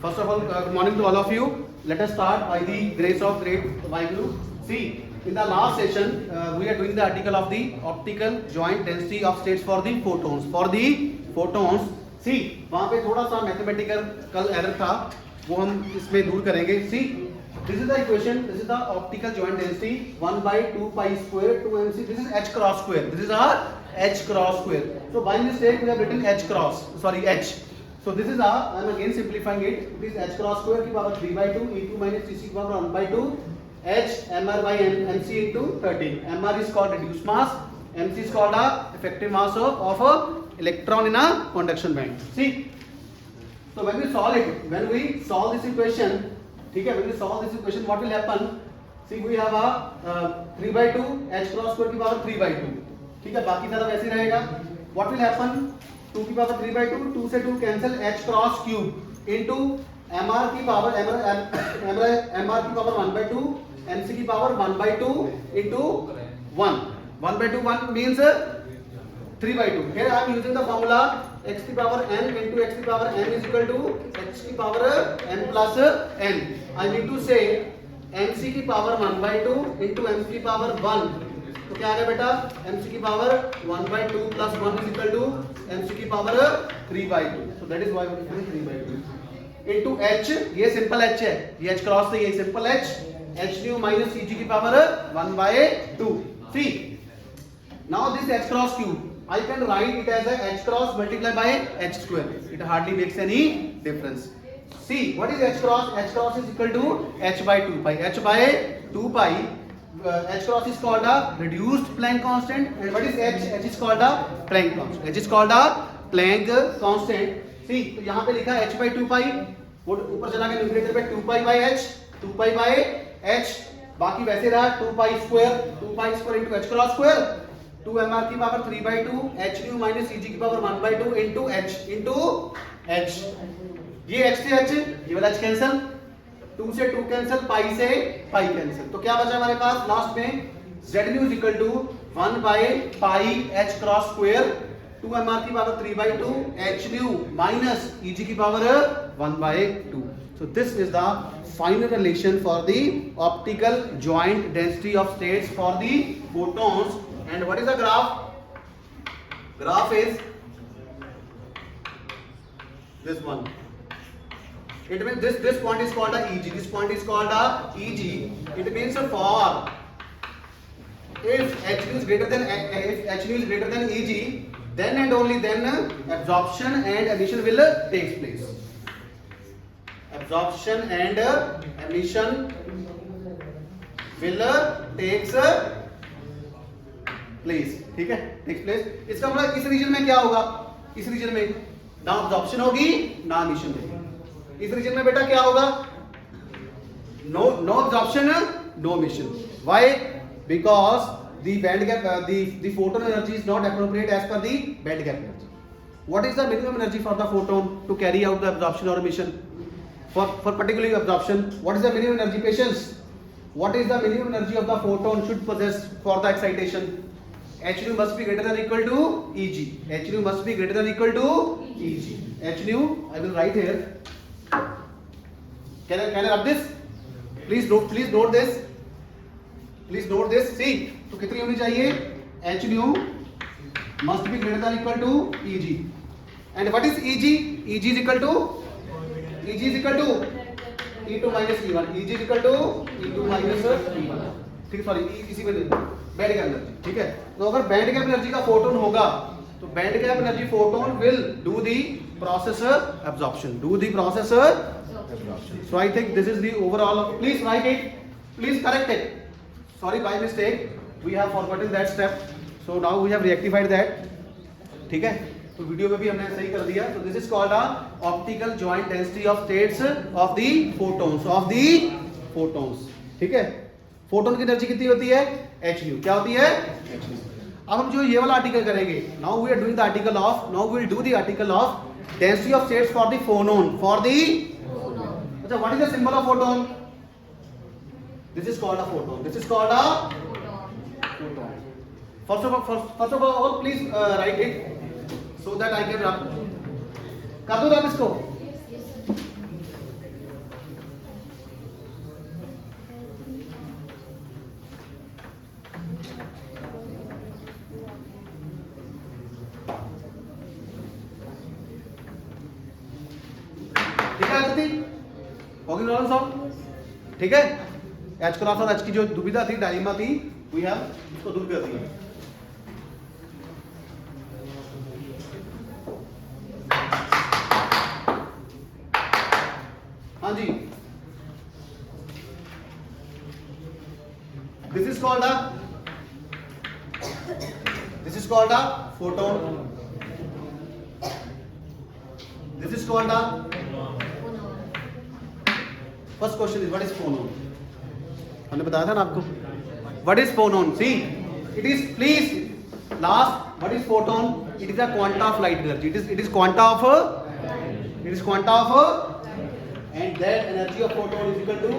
First of all, good morning to all of you. Let us start by the grace of great Vaheguru. See, in the last session, we are doing the article of the optical joint density of states for the photons. For the photons, see, वहाँ पे थोड़ा सा mathematical error था, वो हम इसमें दूर करेंगे. See, this is the equation. This is the optical joint density 1 by 2 pi square 2mc. This is h cross square. This is our h cross square. So by mistake we have written h cross. Sorry, h. So this is our, I am again simplifying it. It is h cross square की power 3 by 2 e2 minus tc की power 1 by 2 h mr by mc into 30. Mr is called reduced mass. Mc is called a effective mass of a electron in a conduction band. See, so when we solve it, when we solve this equation, ठीक है, when we solve this equation, what will happen? See, we have a 3 by 2 h cross square की power 3 by 2. ठीक है, बाकी सारा वैसे ही रहेगा. What will happen? 2 की पावर 3 by 2, 2 से 2 cancel h cross cube into mr की पावर mr की पावर 1 by 2 mc की power 1 by 2 into 1 1 by 2 1 means 3 by 2. Here I am using the formula x की पावर n into x की power n is equal to x की power n plus n. I need to say mc की power 1 by 2 into mc की power 1. तो क्या आ गया बेटा? mc की power 1 by 2 plus 1 is equal to mc की power 3 by 2. So that is why we have 3 by 2 into h. ये simple h है, ये h क्रॉस से ये simple h nu minus eg की power 1 by 2. See, now this h cross cube I can write it as a h cross multiplied by h square. It hardly makes any difference. See, what is h cross? H cross is equal to h by 2 pi. H by 2 pi. H cross is called a reduced Planck constant, and what is H? H is called a Planck constant. H is called a Planck constant. See, तो यहाँ पे लिखा H by 2 pi, वो ऊपर चला गया numerator पे 2 pi by H, 2 pi by H, बाकी वैसे रहा 2 pi square into H cross square, 2 mr की power 3 by 2, H nu minus Eg की पावर 1 by 2 into H. ये H से H, ये वाला H कैंसल, 2 से 2 कैंसिल, पाई से पाई कैंसिल. तो क्या बचा हमारे पास लास्ट में? z nu is equal to 1 by pi h cross square 2 mr की power 3 by 2 h nu minus eg की power 1 by 2. So this is the final relation for the optical joint density of states for the photons. And what is the graph? Graph is this one. It means this point is called a Eg. This point is called a Eg. It means for if h nu is greater than Eg, then and only then absorption and emission will takes place. Absorption and emission will takes place. ठीक है, takes place. इसका मतलब इस reason में क्या होगा? इस reason में ना absorption होगी ना emission होगी. इस रीजन में बेटा क्या होगा? No absorption, no emission. Why? Because the band gap, the photon energy is not appropriate as per the band gap energy. What is the minimum energy for the photon to carry out the absorption or emission? For particularly absorption, what is the minimum energy? Patience. What is the minimum energy of the photon should possess for the excitation? H nu must be greater than or equal to Eg. H nu must be greater than or equal to Eg. H nu, I will write here. Can I rub this? Please note this. Please note this. See, तो कितनी होनी चाहिए? H nu must be greater than or equal to Eg. And what is Eg? Eg is equal to E2 minus E1. Eg is equal to E2 minus E1. ठीक है, sorry इसी में band gap energy. ठीक है, तो अगर band gap energy का photon होगा तो band gap energy photon will do the process absorption. So I think this is the overall. Please write it. Please correct it. Sorry, by mistake we have forgotten that step. So now we have rectified that. ठीक है, तो video में भी हमने सही कर दिया. So this is called a optical joint density of states of the photons. ठीक है, फोटोन की एनर्जी कितनी होती है? h nu. क्या होती है? h nu. अब हम जो ये वाला आर्टिकल करेंगे, now we will do the article of density of states for the phonon. अच्छा, what is the symbol of photon? This is called a photon. First of all, please write it so that I can rub. कर दो आप इसको. ठीक है अदिति, होगी problem solve? ठीक है, एच क्रॉस और एच की जो दुविधा थी, डायलेमा थी, वी हैव इसको दूर कर दिया। हाँ जी, this is called a photon. This is called a, first question is what is phonon? हमने बताया था ना आपको, what is phonon? See, it is, please last, what is photon? It is a quanta of light energy. It is quanta of and that energy of photon is equal to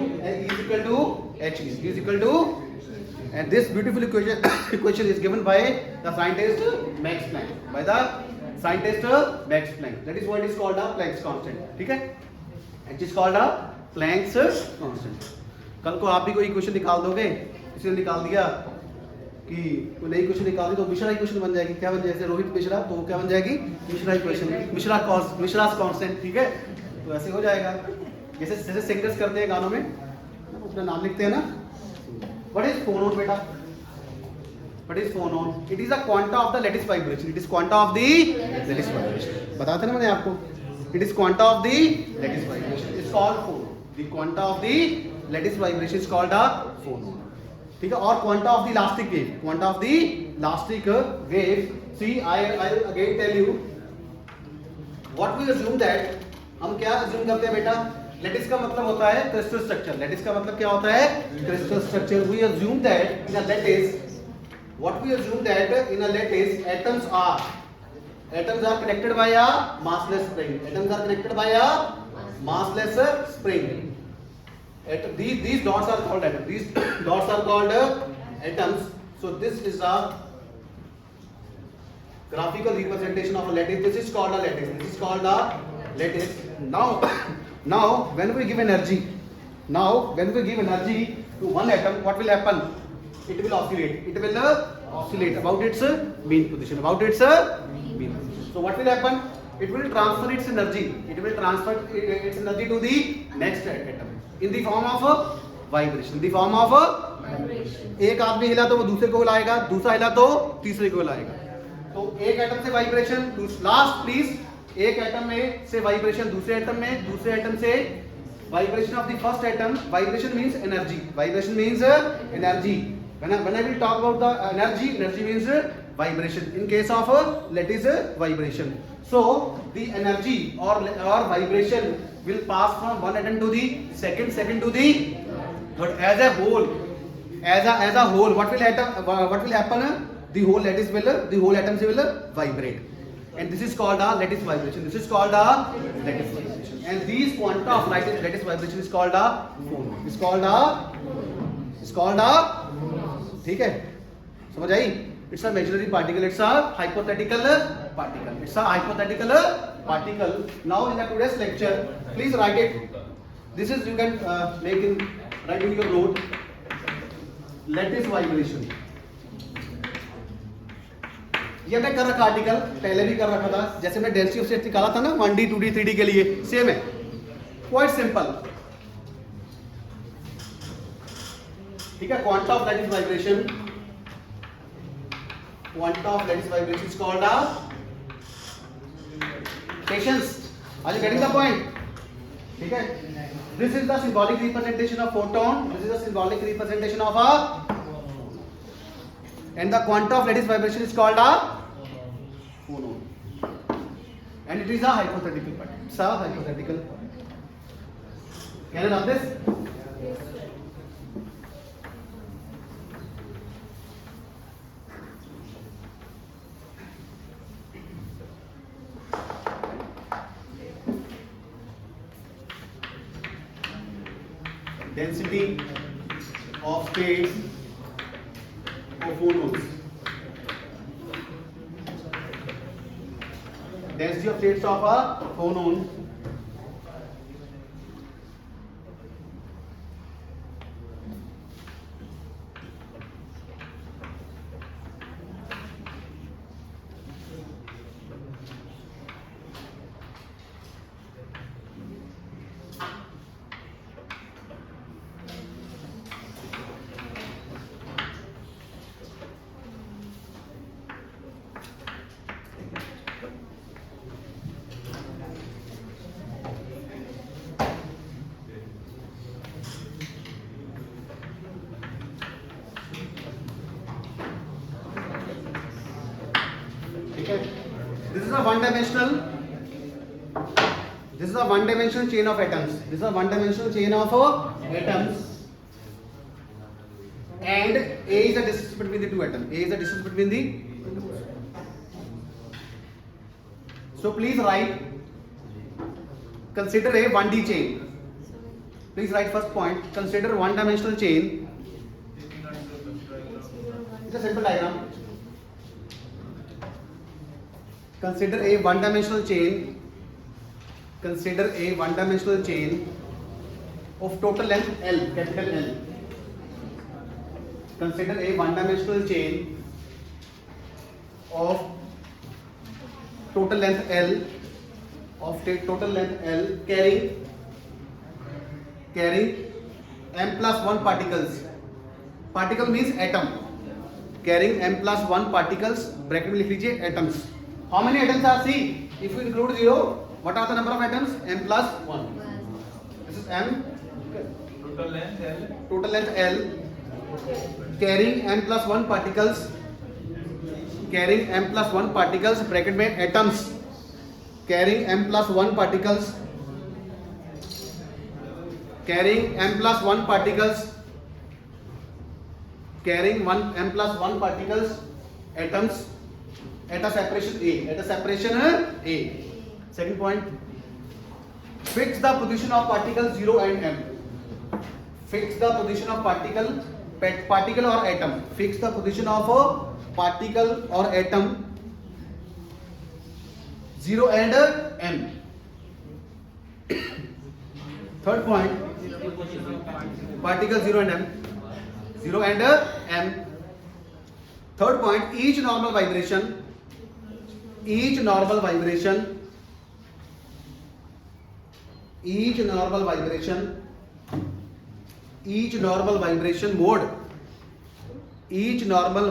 h is equal to, and this beautiful equation is given by the scientist Max Planck, that is what is called a Planck's constant. ठीक है, it is called a Planck's constant. कल को आप भी कोई equation निकाल दोगे, किसी ने निकाल दिया कि कोई नई इक्वेशन निकाल दी तो मिश्रा इक्वेशन बन जाएगी। क्या बन जाएगी? जैसे रोहित मिश्रा, तो क्या बन जाएगी? Mishra equation, Mishra's constant. ठीक है, तो ऐसे हो जाएगा, जैसे सिंगर्स करते हैं गानों में, अपना नाम लिखते हैं ना। व्हाट इज फोनोन बेटा? What is phonon? It is a quanta of the lattice vibration. It is quanta of the lattice vibration. बताते ना मैंने आपको, it is quanta of the lattice vibration, is called phonon. The quanta of the lattice vibration is called a phonon. ठीक है, और quanta of the elastic wave, quanta of the elastic wave, see I again tell you what we assume that, हम क्या assume करते हैं बेटा? Lettuce का मतलब होता है क्रिस्टल स्ट्रक्चर। लेटिस का मतलब क्या होता है? Crystal structure. We assume that in a lattice, what we assume that in a lattice atoms are connected by a massless spring. Atoms are connected by a massless spring. These dots are called atoms. These dots are called atoms. So this is a graphical representation of a lattice. This is called a lattice. This is called a lattice. Now when we give energy, to one atom, what will happen? It will oscillate. It will oscillate about its mean position. So what will happen? It will transfer its energy. It will transfer its energy to the next atom in the form of vibration. In the form of vibration. एक आदमी हिला तो वो दूसरे को हिलाएगा, दूसरा हिला तो तीसरे को हिलाएगा। तो एक एटम से वाइब्रेशन, लास्ट प्लीज, एक एटम में से वाइब्रेशन दूसरे एटम में, दूसरे एटम से vibration of the first atom. Vibration means energy. When I will talk about the energy means vibration. In case of lattice vibration, so the energy or vibration will pass from one atom to the second to the third. As a whole, what will happen? The whole atoms will vibrate, and this is called a lattice vibration. And these quanta of lattice vibration is called a phonon. It's called a ठीक है, समझ आई? It's a imaginary particle. It's a hypothetical particle. Now in the today's lecture, please write it. This is, you can write in your note. Lattice vibration. ये मैं कर रखा article, पहले भी कर रखा था, जैसे मैं डेंसिटी ऑफ स्टेट निकाला था ना 1D 2D 3D के लिए, सेम है, क्वाइट सिंपल। ठीक है, quanta of lattice vibration is called a patience. Are you getting the point? ठीक है, this is the symbolic representation of photon, this is the symbolic representation of a, and the quanta of lattice vibration is called a phonon, and it is a hypothetical particle. It's a hypothetical. Can you run this? Density of states of phonons. Density of states of a phonon dimensional. This is a one dimensional chain of atoms. This is a one dimensional chain of atoms. And A is the distance between the two atoms. A is the distance between the. So please write. Consider a 1D chain. Please write first point. Consider one dimensional chain. It's a simple diagram. Consider a one dimensional chain. Consider a one dimensional chain of total length L, capital L. Consider a one dimensional chain of total length L, carrying m plus 1 particles. Particle means atom. Carrying m plus 1 particles. Bracket में लिख लीजिए atoms. How many atoms are? See, if you include 0, what are the number of atoms? M plus 1. This is m. Total length L. Total length L. Carrying m plus 1 particles. Carrying m plus 1 particles. Bracket में atoms. Carrying m plus 1 particles. Carrying m plus 1 particles. Carrying m plus 1 particles. Atoms. At a separation A. At a separation A. Second point. Fix the position of particles 0 and m. Fix the position of particle or atom. Fix the position of a particle or atom 0 and m. Third point. Particle 0 and m. 0 and m. Third point. Each normal vibration mode MODE. Each normal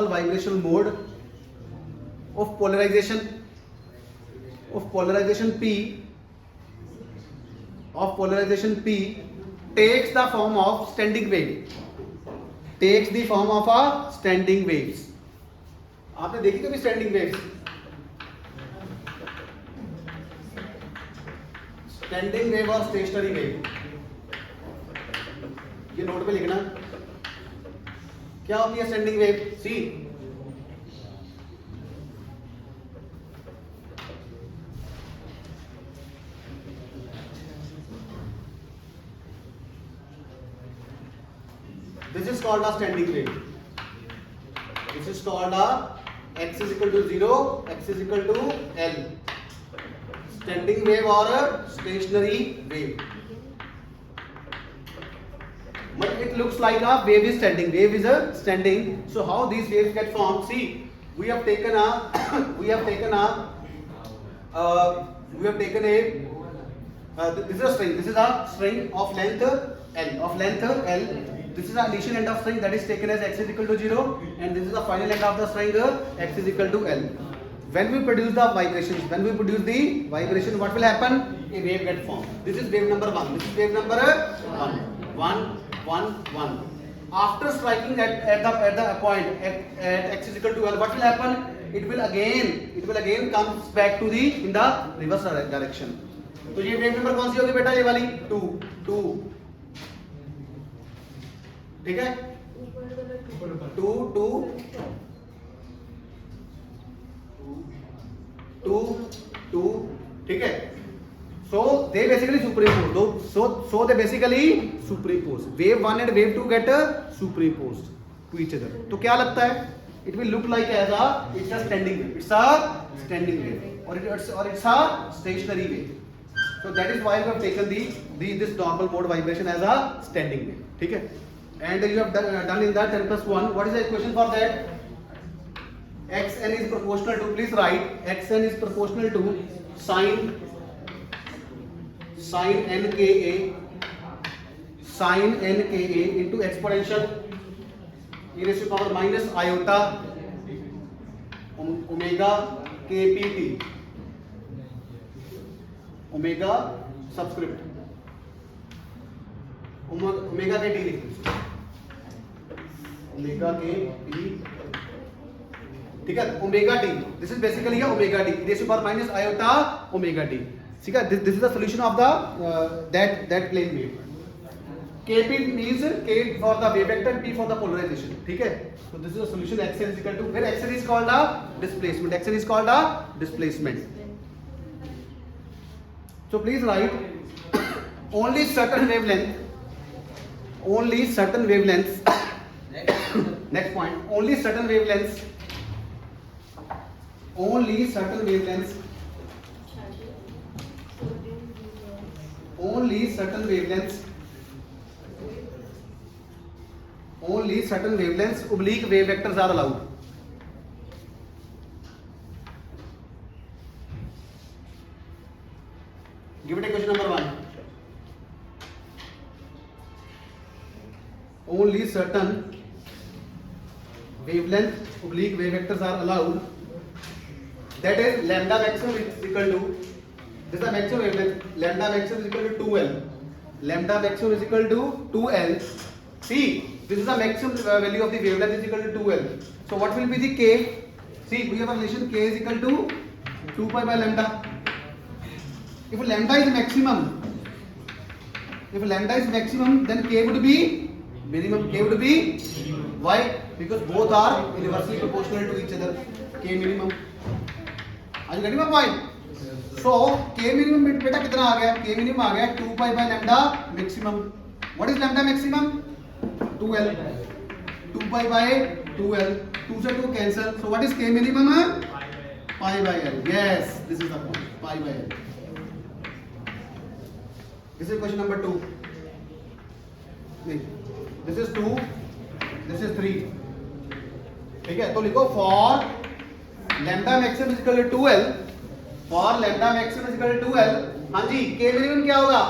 vibrational mode of polarization P takes the form of standing wave. Takes the form of a standing waves. आपने देखी कभी standing waves? Standing wave और stationary wave. ये note पे लिखना. क्या होती है standing wave? See. This is called a standing wave. This is called a x is equal to 0, x is equal to L. Standing wave or a stationary wave. But it looks like a wave is standing. Wave is a standing. So how these waves get formed? See, we have taken a this is a string. This is a string of length L. This is the initial end of string that is taken as x is equal to 0, and this is the final end of the string x is equal to L. When we produce the vibration, what will happen? A wave get formed. This is wave number 1. This is wave number 1. After striking at the point at x is equal to L, what will happen? It will again comes back to in the reverse direction. तो ये wave number कौन सी होगी बेटा? ये वाली 2. ठीक है? 2 ठीक है? So they basically superimpose. So they basically superimpose. Wave 1 and wave 2 get superimposed to each other. तो क्या लगता है? It will look like it's a standing wave. It's a standing wave, or it's a stationary wave. So that is why we have taken this normal mode vibration as a standing wave. ठीक है? And you have done in that 10 plus 1. What is the equation for that? Xn is proportional to, please write, Xn is proportional to sin nKa into exponential e raised to power minus iota omega kpt. Omega subscript omega के d लिखते हैं. Omega के P, ठीक है, omega T, this is basically omega T, raise to power minus iota omega T, ठीक है, this is the solution of the that plane wave. Kp means K for the wave vector, P for the polarization, ठीक है. So this is the solution. Xn is equal to, where Xn is called a displacement, Xn is called a displacement. So please write only certain wavelength, next point, only certain wavelengths only certain wavelengths oblique wave vectors are allowed. Give it a question number 1. Only certain wavelength oblique wave vectors are allowed. That is lambda maximum is equal to, this is the maximum wavelength, lambda maximum is equal to 2L. Lambda maximum is equal to 2L. See, this is the maximum value of the wavelength is equal to 2L. So what will be the K? See, we have a relation K is equal to 2 pi by lambda. If lambda is maximum, then K would be minimum. K would be, why? Because both are inversely proportional to each other. K minimum. Are you getting my point? So K minimum बेटा कितना आ गया? K minimum आ गया 2 pi by lambda maximum. What is lambda maximum? 2L. 2 pi by 2L. 2 से 2 cancel. So what is K minimum? Pi by L. Yes, this is the point. Pi by L. This is question number 2. This is 2. This is 3. ठीक है, तो लिखो for lambda maximum is equal to 2L. For lambda maximum is equal to 2L. हाँ जी, K minimum क्या होगा?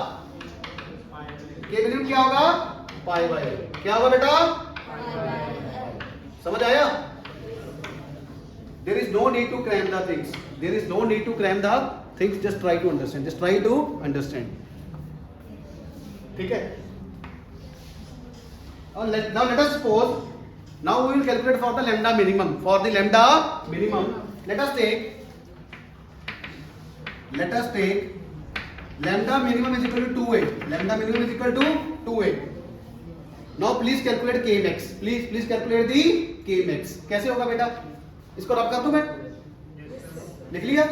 K minimum क्या होगा? Pi by L. क्या होगा बेटा? समझ आया? There is no need to cram the things. Just try to understand. ठीक है? Now let us suppose. Now we will calculate for the lambda minimum. Let us take lambda minimum is equal to 2A. Now please calculate Kmax. Please calculate the Kmax. कैसे होगा बेटा? इसको रब कर दूं मैं? लिख लिया?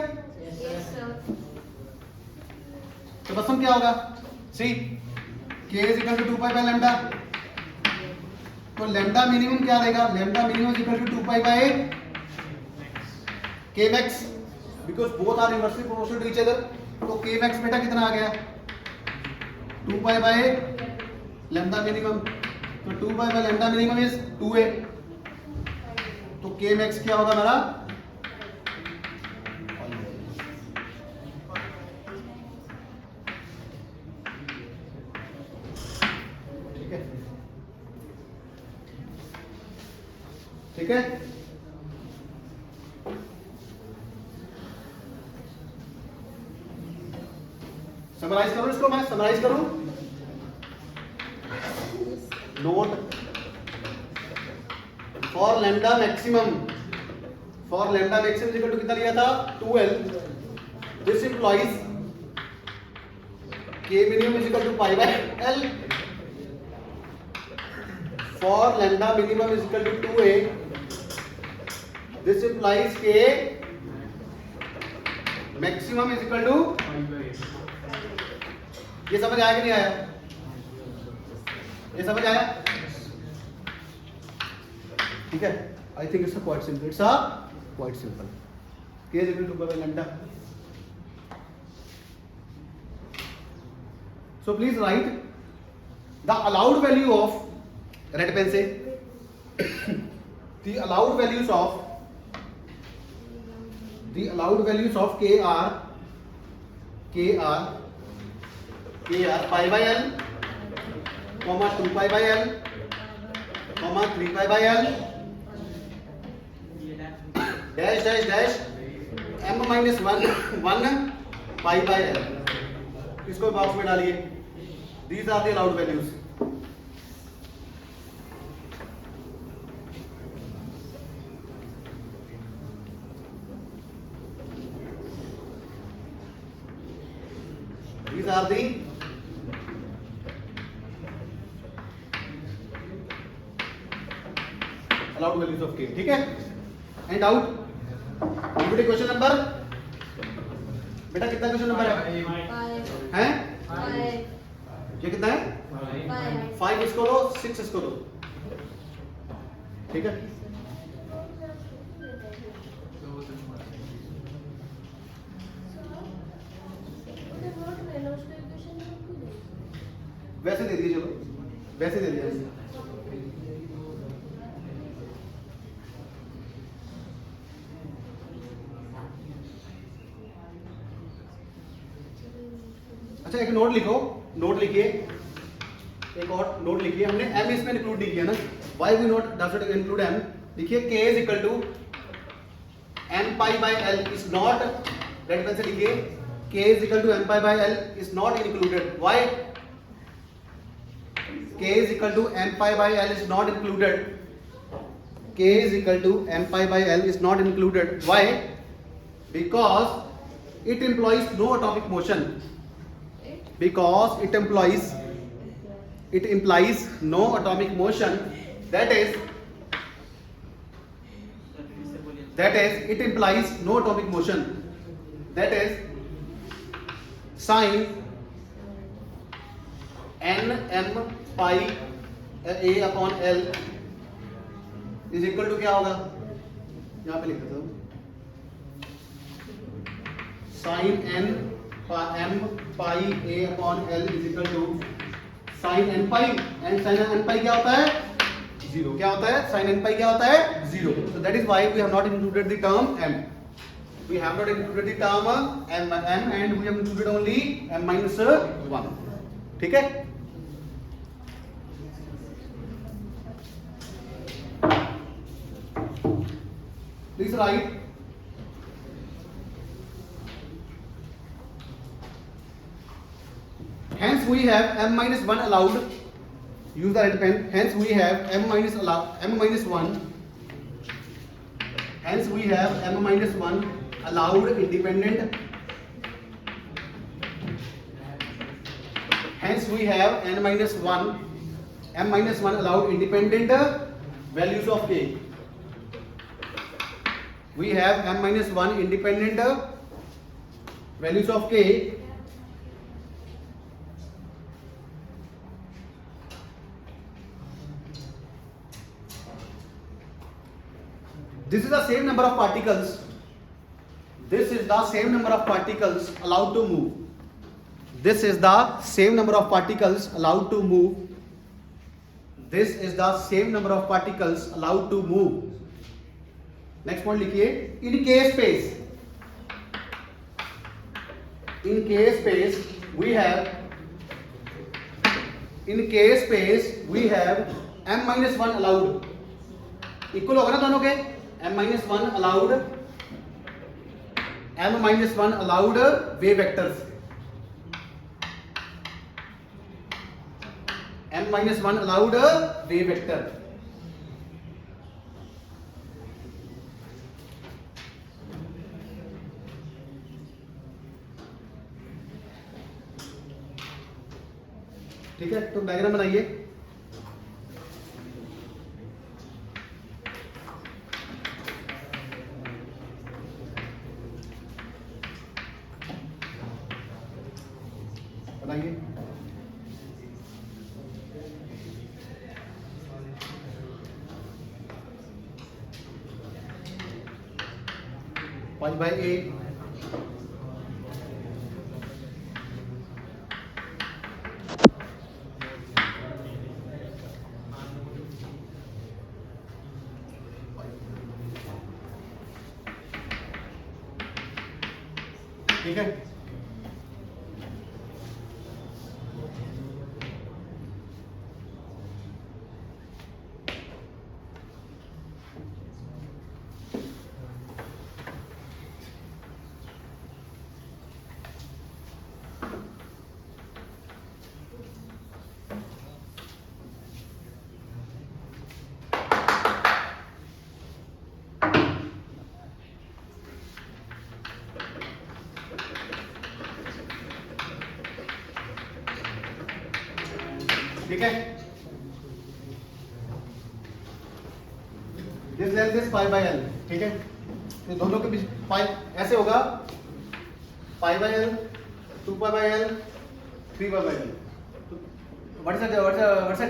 तो बस हम क्या होगा? See, K is equal to 2 pi by lambda. तो lambda minimum क्या देगा? Lambda minimum is equal to 2 pi by Kmax, because both are inversely proportional to each other. तो Kmax बेटा कितना आ गया? 2 pi by lambda minimum. तो 2 pi by lambda minimum is 2A. तो Kmax क्या होगा मेरा? ठीक है? समराइज करूं इसको, मैं समराइज करूं. Note for lambda maximum equal to कितना लिया था? 2L. This implies K minimum is equal to pi by L. For lambda minimum is equal to 2A. This implies K maximum is equal to, ये समझ आया कि नहीं आया? ये समझ आया? ठीक है? I think it's quite simple. K is equal to 2 by lambda. So please write the allowed value of, red pen से, the allowed values of KR pi by L, 2 pi by L, 3 pi by L, dash m minus 1 pi by L. इसको box में डालिए. These are the allowed values. These are the allowed values of k. ठीक है? And out. Repeat question number. बेटा कितना question number है? हैं? ये कितना है? 5 इसको दो, 6 इसको दो. ठीक है? वैसे दे दिए, चलो वैसे दे दिया. अच्छा एक नोट लिखो, नोट लिखिए, एक और नोट लिखिए. हमने m इसमें इंक्लूड नहीं किया ना. Why we note does not include m. लिखिए k is equal to m pi by l is not, red pen से लिखिए, k is equal to m pi by l is not included. Why k is equal to m pi by l is not included. K is equal to m pi by l is not included. Why? Because it implies no atomic motion. Because it implies no atomic motion. That is it implies no atomic motion. That is sin n m pi a upon l is equal to क्या होगा? यहाँ पे लिख देता हूँ, sine n m pi a upon l is equal to sine n pi. And sine n pi क्या होता है? 0. क्या होता है? साइन n पाई क्या होता है? 0. So that is why we have not included the term m. We have not included the term m and we have included only m minus 1. ठीक है? Please write hence we have m minus 1 allowed. Use the red pen. Hence we have m minus 1. Hence we have m minus 1 allowed independent. Hence we have m minus 1 allowed independent values of k. We have m minus 1 independent values of k. This is the same number of particles. This is the same number of particles allowed to move. This is the same number of particles allowed to move. This is the same number of particles allowed to move. Next point लिखिए, इन k space we have m minus 1 allowed. Equal होगा ना दोनों के? m minus 1 allowed wave vectors. m minus 1 allowed wave vector. ठीक है, तो diagram बनाइए. बनाइए. पाँच बाई ए. ठीक है, ठीक है, this length is pi by L, ठीक है, तो दोनों के बीच पाई ऐसे होगा, pi by L, 2 pi by L, 3 pi by L. What is the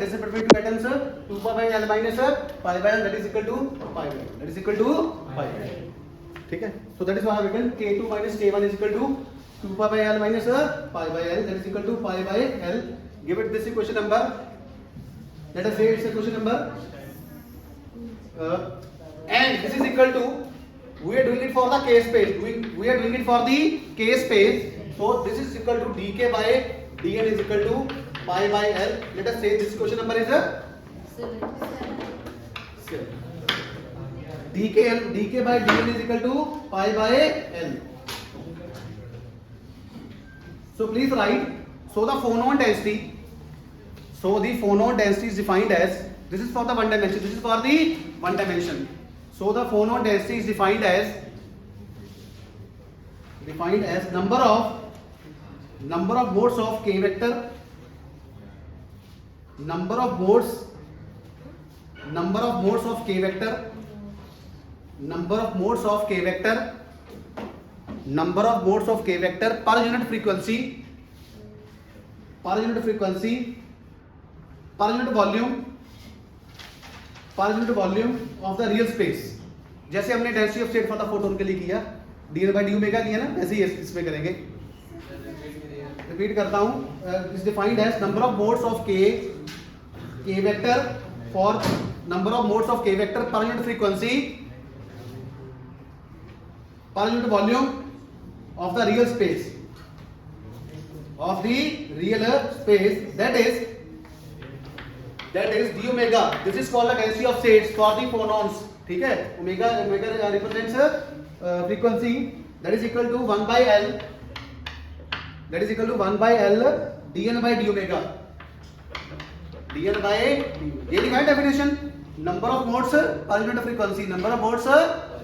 distance between two atoms? 2 pi by l minus pi by l, that is equal to pi by l. That is equal to pi by l. ठीक है, so that is why I have written k2 minus k1 is equal to 2 pi by l minus pi by l, that is equal to pi by l. Give it this equation number. Let us say it's a question number. And this is equal to, we are doing it for the k space. We are doing it for the k space. So this is equal to dk by dn is equal to pi by l. Let us say this question number is 7. dk by dn is equal to pi by l. So please write. So the phonon density. So the phonon density is defined as, this is for the one dimension. This is for the one dimension. So the phonon density is defined as number of modes of k vector. Number of modes of k vector, number of modes of k vector per unit frequency, per unit volume of the real space. जैसे हमने density of state for the photon के लिए किया, dn by d omega किया ना, वैसे ही इसमें करेंगे. रिपीट करता हूं, is defined as number of modes of k vector for number of modes of k vector per unit frequency, per unit volume of the real space, that is d omega. This is called the density of states for the phonons. ठीक है, omega represents frequency, that is equal to 1 by l, dn by d omega. dn by ये लिखा है definition, number of modes per unit frequency, number of modes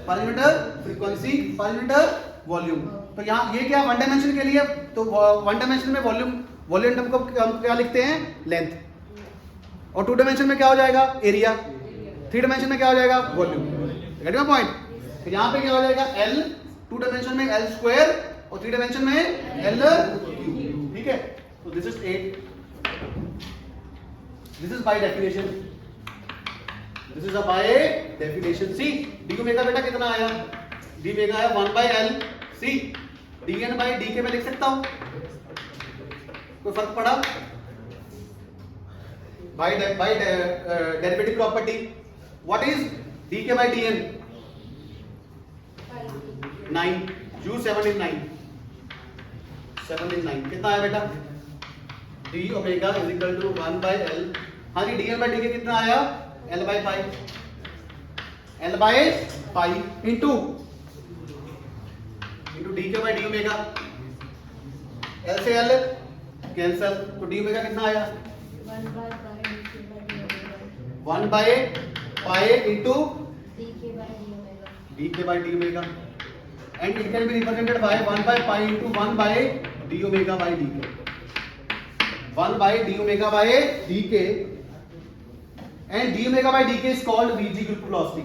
per unit frequency per unit volume. तो यहाँ ये क्या one dimension के लिए, तो वन डायमेंशन में वॉल्यूम टर्म को हम क्या लिखते हैं, लेंथ, और 2 डायमेंशन में क्या हो जाएगा, एरिया, 3 डायमेंशन में क्या हो जाएगा, वॉल्यूम. Gate my point. तो यहाँ पे क्या हो जाएगा, l 2 डायमेंशन में l स्क्वायर और 3 डायमेंशन में l क्यूब. ठीक है, तो this is 8. This is by definition. This is a by definition. See, d omega बेटा कितना आया? d omega है 1 by l. See, dn by dk में लिख सकता हूँ. कोई फर्क पड़ा? By derivative property. What is dk by dn? 9. Use 7 is 9. 7 is 9. कितना आया बेटा? d omega is equal to 1 by l. हाँ जी, dn by dk कितना आया, l by pi into dk by d omega. l से l कैंसल, तो d omega कितना आया, 1 by pi into dk by d omega, and it can be represented by 1 by pi into 1 by d omega by dk. 1 by d omega by dk, and d omega by dk is called Vg group velocity.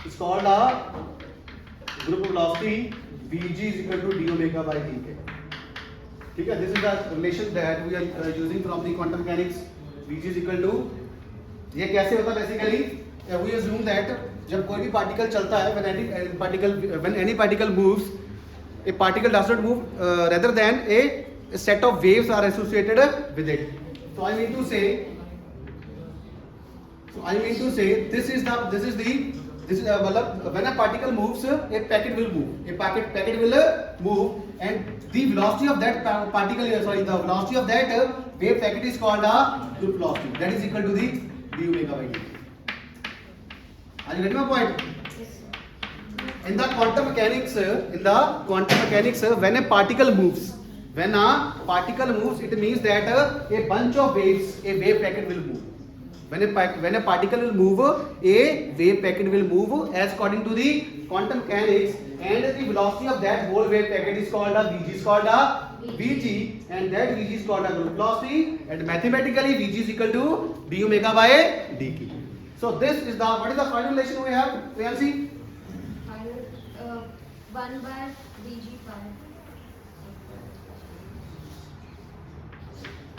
It's called a group velocity. Vg is equal to d omega by dk. ठीक है, this is the relation that we are using from the quantum mechanics. Vg is equal to, ये कैसे होता है basically, we assume that जब कोई भी particle चलता है, when any particle moves, a particle does not move rather than a set of waves are associated with it. So I mean to say when a particle moves, a packet will move. A packet will move, and the velocity of that the velocity of that wave packet is called a group velocity. That is equal to the d omega by dt. Are you getting my point? In the quantum mechanics, when a particle moves, it means that a bunch of waves, a wave packet will move. When a particle will move, a wave packet will move as according to the quantum mechanics, and the velocity of that whole wave packet is called a Vg, and that Vg is called a group velocity, and mathematically Vg is equal to du omega by dt. So this is the, what is the final relation we have, AMC? 1 by Vg pi.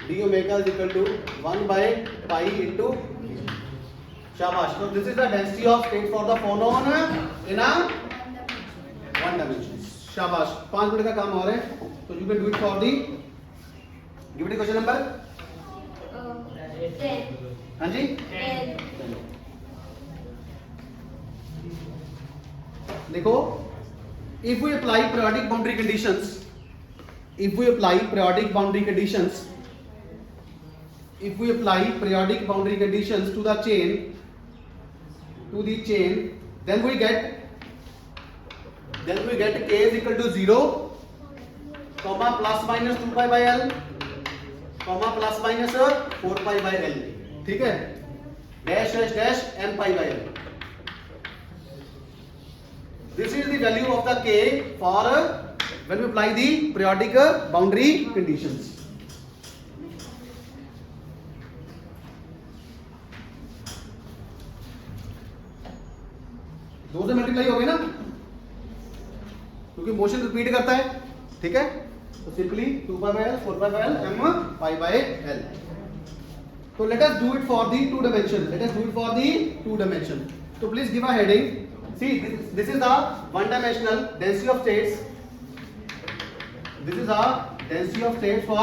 D omega is equal to 1 by pi into Vg. Shabash. So this is the density of state for the phonon in a one dimension. Shabash. 5 minute का काम और है, तो you can do it for the, give me the question number. 10. हाँ जी. 10. देखो, if we apply periodic boundary conditions, if we apply periodic boundary conditions, if we apply periodic boundary conditions to the chain, then we get k is equal to 0, comma plus minus 2 pi by L, comma plus minus 4 pi by L. ठीक है, dash dash dash m pi by L. This is the value of the k for when we apply the periodic boundary conditions. दो से multiply हो गए ना, क्योंकि motion repeat करता है, ठीक है, तो simply 2 pi by L, 4 pi by L, m pi by L. So let us do it for the two dimension. Let us do it for the two dimension. So please give a heading. See, this is the one dimensional density of states. This is the density of states for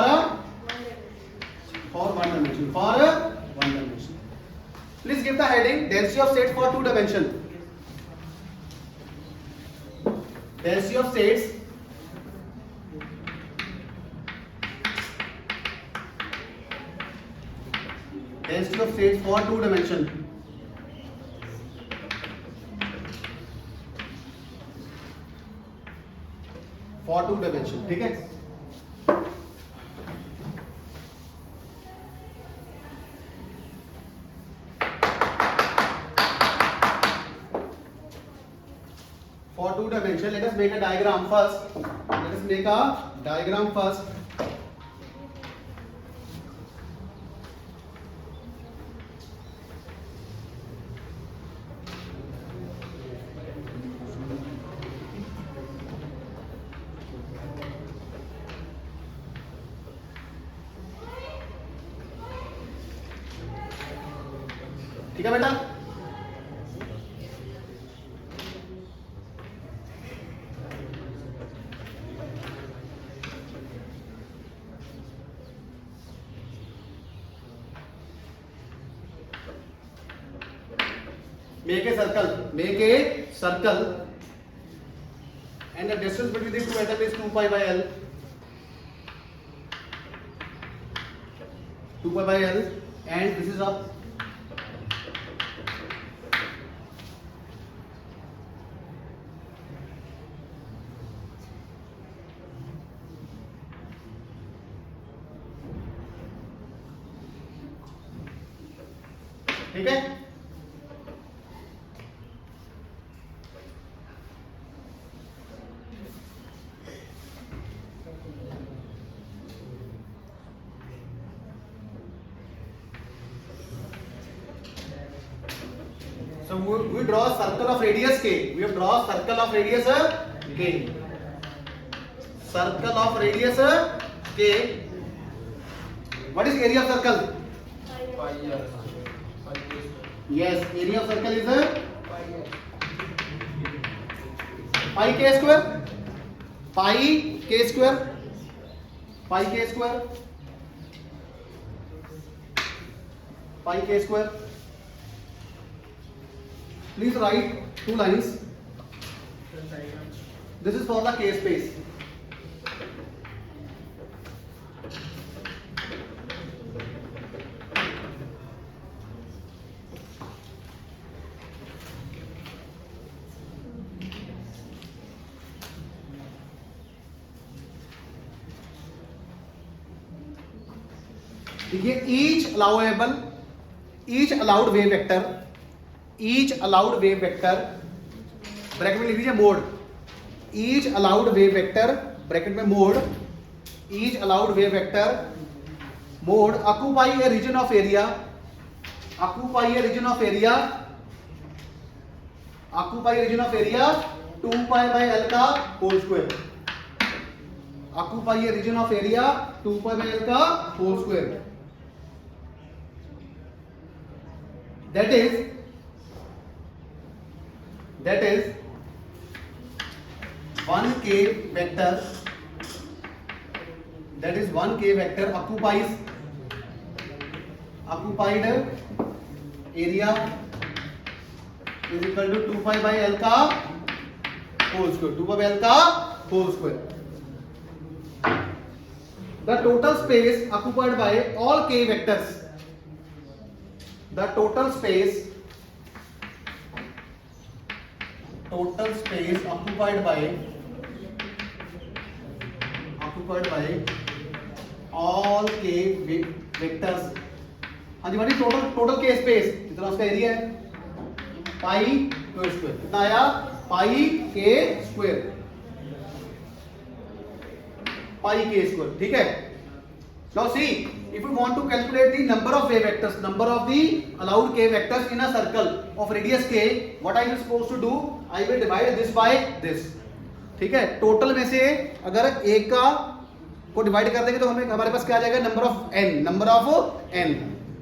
one dimension. For one dimension. Please give the heading density of states for two dimension. Density of states for two dimension. For two dimension, ठीक है. For two dimension, let us make a diagram first. Let us make a diagram first. ठीक है बेटा. Make a circle, and the distance between the two atoms is 2 pi by L. 2 pi by L, and this is up. ठीक है. So we draw a circle of radius k. We have draw a circle of radius k. Circle of radius k. What is area of circle? Yes, area of circle is pi k square. Pi k square. Pi k square. Pi k square. Please write two lines. This is for the k space. देखिए each allowed wave vector bracket में लिख दीजिए mode. each allowed wave vector bracket में mode each allowed wave vector mode occupy a region of area, occupy a region of area, occupy a region of area 2 pi by L का whole square, occupy a region of area 2 pi by L का whole square, that is 1k vector, that is 1k vector occupied area is equal to 2 pi by L का whole square, 2 pi by L का whole square. The total space occupied by all k vectors, the total space occupied by all k vectors. हाँ जी, total के space कितना उसका area है पाई के square, कितना आया पाई के स्क्वायर, ठीक है. Now see, if you want to calculate the number of wave vectors, number of the allowed k vectors in a circle of radius k, what I am supposed to do? I will divide this by this. ठीक है, total में से अगर एक का को divide कर देंगे तो हमें हमारे पास क्या आ जाएगा नंबर ऑफ n.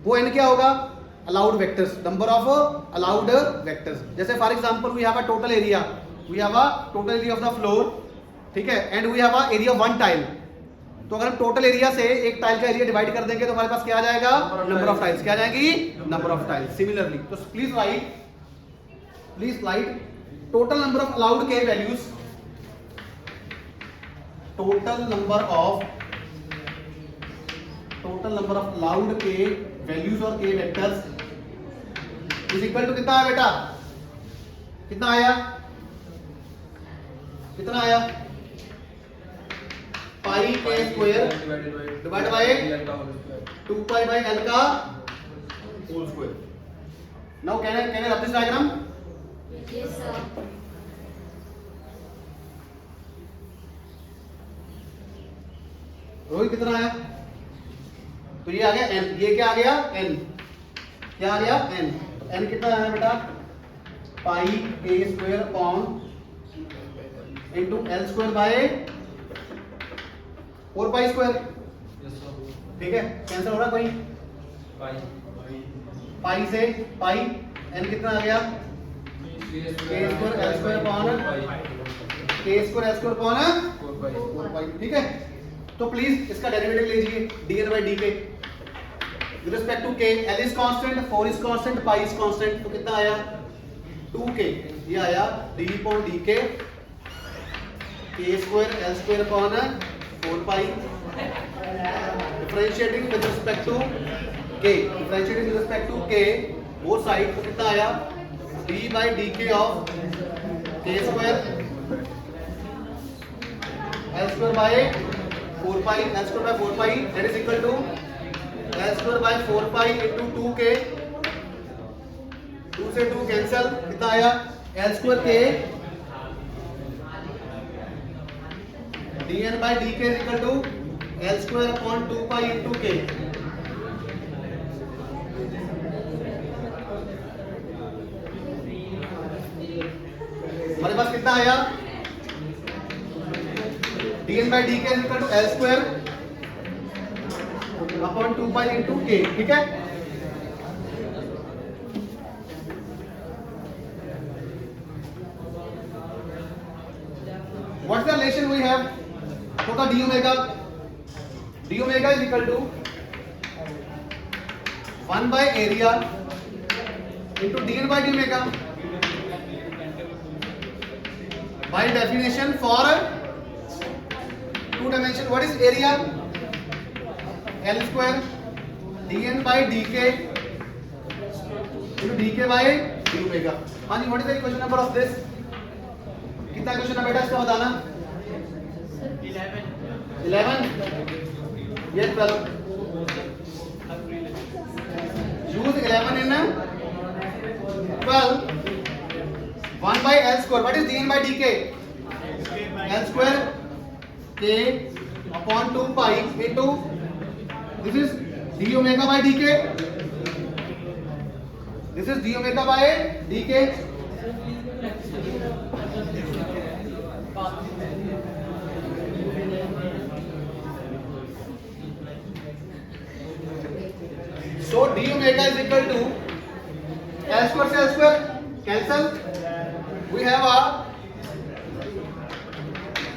वो n क्या होगा allowed vectors, number of allowed vectors. जैसे for example we have a total area of the floor, ठीक है, and we have a area of one tile. तो अगर हम टोटल एरिया से एक टाइल का एरिया डिवाइड कर देंगे तो हमारे पास क्या आ जाएगा नंबर ऑफ टाइल्स, क्या आ जाएगी नंबर ऑफ टाइल्स. सिमिलरली तो please write total number of allowed k values, total number of allowed k values और k vectors is equal to कितना है बेटा, कितना आया पाई के square divide by 2 pi by L का whole square. Now can I rub this diagram? Yes, sir. Rohit कितना आया? तो ये आ गया n, ये क्या आ गया n, क्या आ गया n. तो n कितना आया बेटा पाई के square upon into L square by 4 pi square, ठीक है. कैंसिल हो रहा कोई पाई से पाई, n कितना आ गया के स्क्वायर L स्क्वायर अपॉन 4 पाई, ठीक है. तो प्लीज इसका डेरिवेटिव लीजिए dn by dk with respect to k. L is constant, 4 is constant, pi is constant. तो कितना आया 2k, ये आया d upon dk k square L square upon 4 pi differentiating with respect to k, both side. तो कितना आया d by dk of k square L square by 4 pi, L square by 4 pi, that is equal to L square by 4 pi into 2k, 2 से 2 cancel, कितना आया L square k dn by dk is equal to L square upon 2 pi into k. हमारे पास कितना आया dn by dk is equal to L square upon 2 pi into k, ठीक है. What's the relation we have? होगा d omega is equal to 1 by area into dn by d omega. By definition for 2 dimension, what is area? L square dn by dk into dk by d omega. हाँ जी, what is the equation number of this? कितना question है बेटा इसका बताना? 11 ये 12. use 11 in 12. 1 by L square. What is dn by dk? L square k upon 2 pi into, this is d omega by dk. This is d omega by dk. So d omega is equal to L square से L square cancel. We have a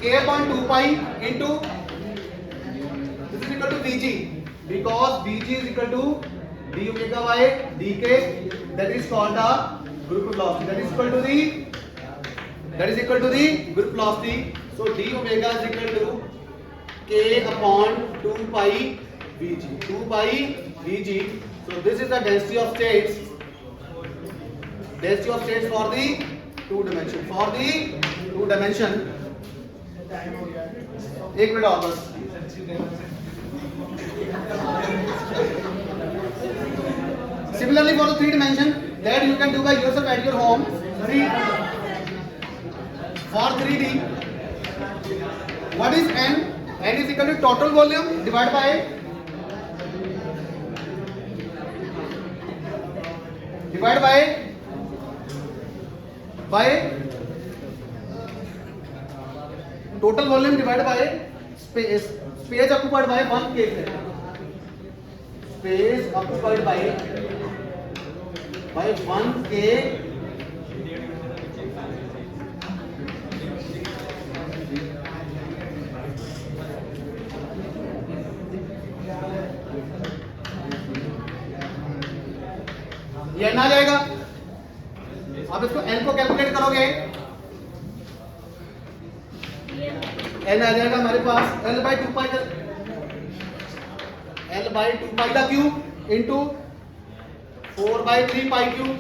k upon 2 pi into, this is equal to Vg, because Vg is equal to d omega by dk, that is called the group velocity, that is equal to the group velocity. So d omega is equal to k upon 2 pi Vg. So this is the density of states for the two dimension. एक minute और बस. Similarly for the 3 dimension, that you can do by yourself at your home. For 3D, what is n? N is equal to total volume divided by total volume divided by space occupied by 1 k. Space occupied by 1 k ये n आ जाएगा. अब इसको n को calculate करोगे, n आ जाएगा हमारे पास L by 2 pi का cube into 4 by 3 pi cube.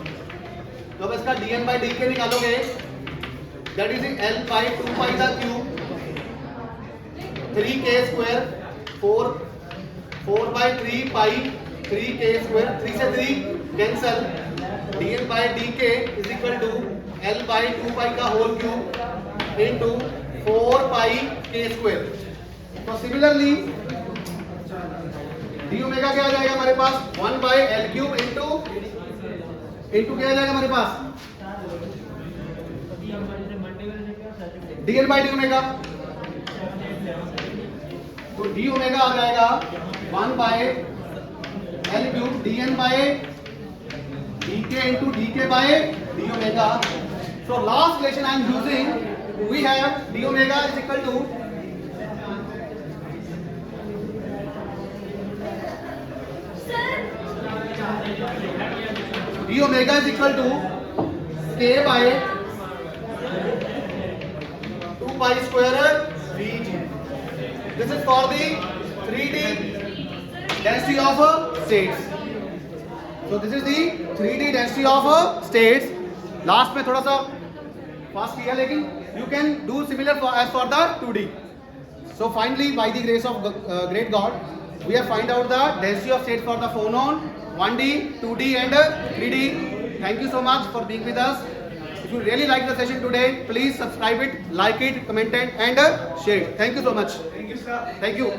तो अब इसका dn by dk निकालोगे, that is L by 2 pi का cube 3k square 4 by 3 pi 3k square, 3 से 3 cancel, dn by dk is equal to L by 2 pi का whole cube into 4 pi k square. तो similarly d omega क्या आ जाएगा हमारे पास 1 by L cube into क्या आ जाएगा हमारे पास dn by d ओमेगा. तो d ओमेगा आ जाएगा 1 by L cube dn by dk into dk by d omega. So last relation I am using, we have d omega is equal to d omega is equal to k by 2 pi square Vg. This is for the 3D density of states. So this is the 3D density of states. Last में थोड़ा सा fast किया, लेकिन you can do similar as for the 2D. So finally, by the grace of great God, we have find out the density of states for the phonon 1D, 2D and 3D. Thank you so much for being with us. If you really like the session today, please subscribe it, like it, comment it and share it. Thank you so much. Thank you, sir. Thank you.